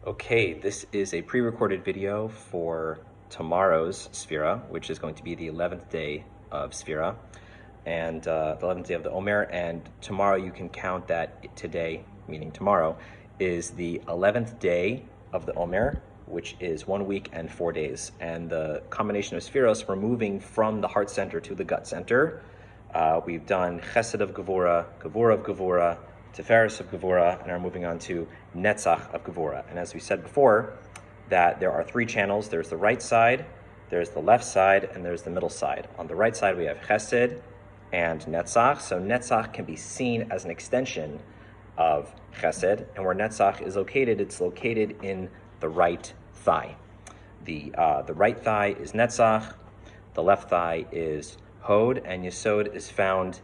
Okay, this is a pre-recorded video for tomorrow's shvah, which is going to be the 11th day of shvah, and the 11th day of the Omer, and tomorrow you can count that today, meaning tomorrow, is the 11th day of the Omer, which is 1 week and 4 days. And the combination of spheros, we're moving from the heart center to the gut center. We've done chesed of Gevurah, Gevurah of Gevurah, Tiferes of Gevurah, and are moving on to Netzach of Gevurah. And as we said before, that there are three channels. There's the right side, there's the left side, and there's the middle side. On the right side, we have chesed and Netzach. So Netzach can be seen as an extension of chesed, and where Netzach is located, it's located in the right thigh. The right thigh is Netzach, the left thigh is Hod, and Yesod is found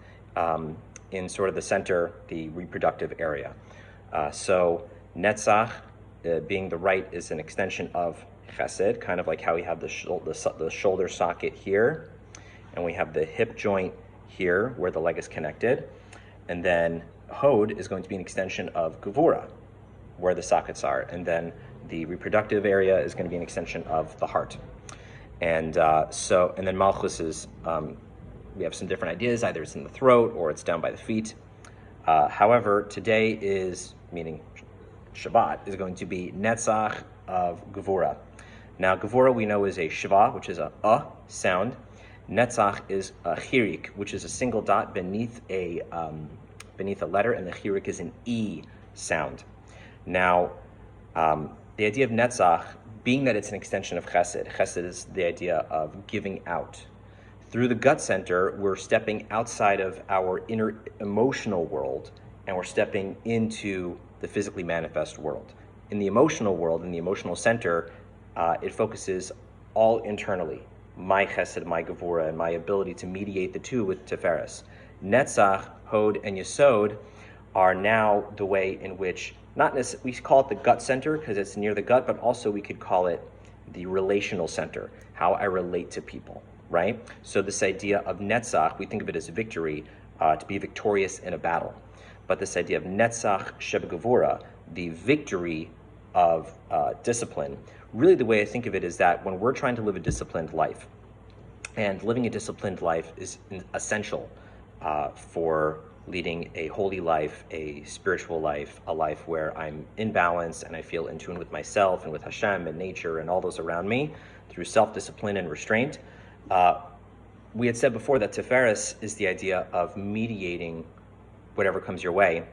in sort of the center, the reproductive area. So Netzach, being the right, is an extension of chesed, kind of like how we have the shoulder socket here, and we have the hip joint here where the leg is connected, and then Hod is going to be an extension of Gevurah, where the sockets are, and then the reproductive area is going to be an extension of the heart. And then Malchus is, we have some different ideas, either it's in the throat or it's down by the feet. However, today is, meaning Shabbat, is going to be Netzach of Gevurah. Now, Gevurah we know is a shvah, which is a sound. Netzach is a chirik, which is a single dot beneath a letter, and the chirik is an E sound. Now, the idea of Netzach, being that it's an extension of chesed, chesed is the idea of giving out. Through the gut center, we're stepping outside of our inner emotional world, and we're stepping into the physically manifest world. In the emotional world, in the emotional center, it focuses all internally. My chesed, my gevurah, and my ability to mediate the two with Tiferes. Netzach, Hod, and Yesod are now the way in which, not necessarily, we call it the gut center because it's near the gut, but also we could call it the relational center, how I relate to people, right? So this idea of Netzach, we think of it as a victory, to be victorious in a battle. But this idea of Netzach shebegevurah, the victory of discipline, really the way I think of it is that when we're trying to live a disciplined life, and living a disciplined life is essential for leading a holy life, a spiritual life, a life where I'm in balance and I feel in tune with myself and with Hashem and nature and all those around me through self-discipline and restraint. We had said before that Tiferes is the idea of mediating whatever comes your way.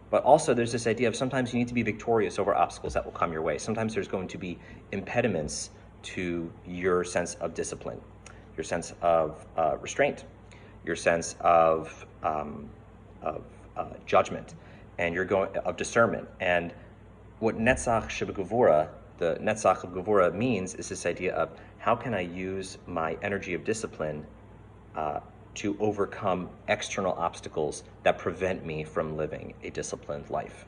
But also there's this idea of sometimes you need to be victorious over obstacles that will come your way. Sometimes there's going to be impediments to your sense of discipline, your sense of restraint, your sense of judgment, and you're going of discernment. And what Netzach shebegevurah, the Netzach of Gevurah, means is this idea of how can I use my energy of discipline to overcome external obstacles that prevent me from living a disciplined life.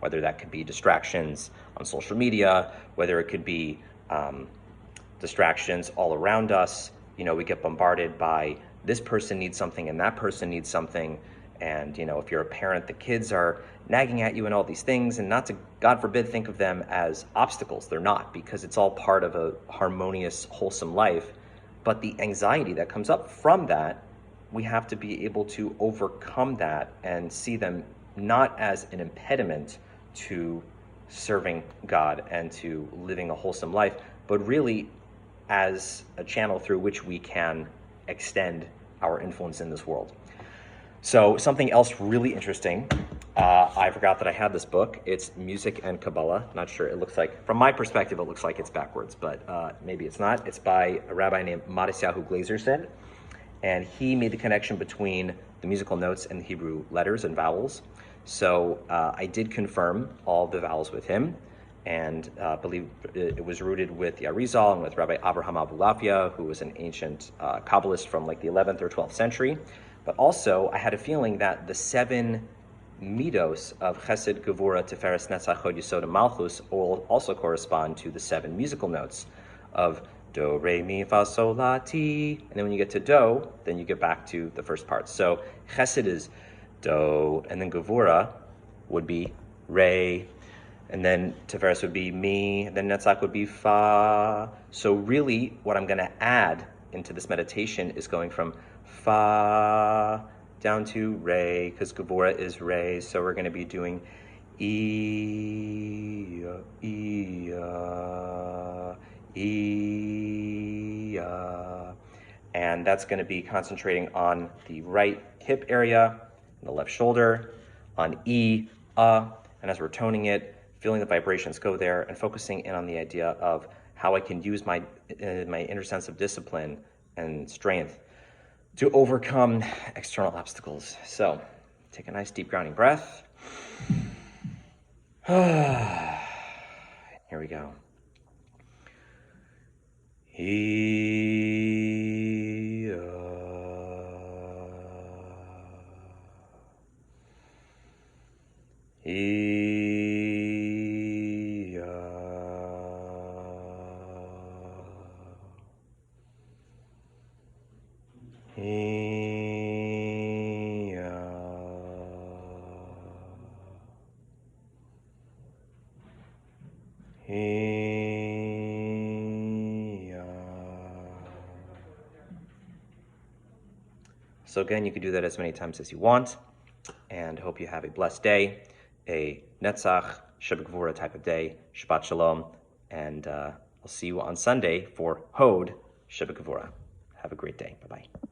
Whether that could be distractions on social media, whether it could be distractions all around us. You know, we get bombarded by this person needs something and that person needs something. And, you know, if you're a parent, the kids are nagging at you and all these things, and not to, God forbid, think of them as obstacles. They're not, because it's all part of a harmonious, wholesome life. But the anxiety that comes up from that, we have to be able to overcome that and see them not as an impediment to serving God and to living a wholesome life, but really as a channel through which we can extend our influence in this world. So something else really interesting, I forgot that I had this book. It's Music and Kabbalah. Not sure, it looks like, from my perspective, it looks like it's backwards, but maybe it's not. It's by a rabbi named Matisyahu Glazerson, and he made the connection between the musical notes and the Hebrew letters and vowels. So I did confirm all the vowels with him, and believe it was rooted with the Arizal and with Rabbi Abraham Abulafia, who was an ancient Kabbalist from like the 11th or 12th century. But also, I had a feeling that the 7 midos of Chesed, Gevurah, Tiferes, Netzach, Hod, Yesod, and Malchus will also correspond to the 7 musical notes of Do, Re, Mi, Fa, Sol, La, Ti. And then when you get to Do, then you get back to the first part. So Chesed is Do, and then Gevurah would be Re, And then Tiferes would be mi, then Netzach would be fa. So really, what I'm going to add into this meditation is going from fa down to re, because Gevurah is re. So we're going to be doing e, and that's going to be concentrating on the right hip area, the left shoulder, on e, and as we're toning it, feeling the vibrations go there, and focusing in on the idea of how I can use my inner sense of discipline and strength to overcome external obstacles. So take a nice deep grounding breath. Here we go. So again, you can do that as many times as you want, and hope you have a blessed day, a Netzach, Gevurah type of day, Shabbat Shalom, and I'll see you on Sunday for Hod Gevurah. Have a great day. Bye-bye.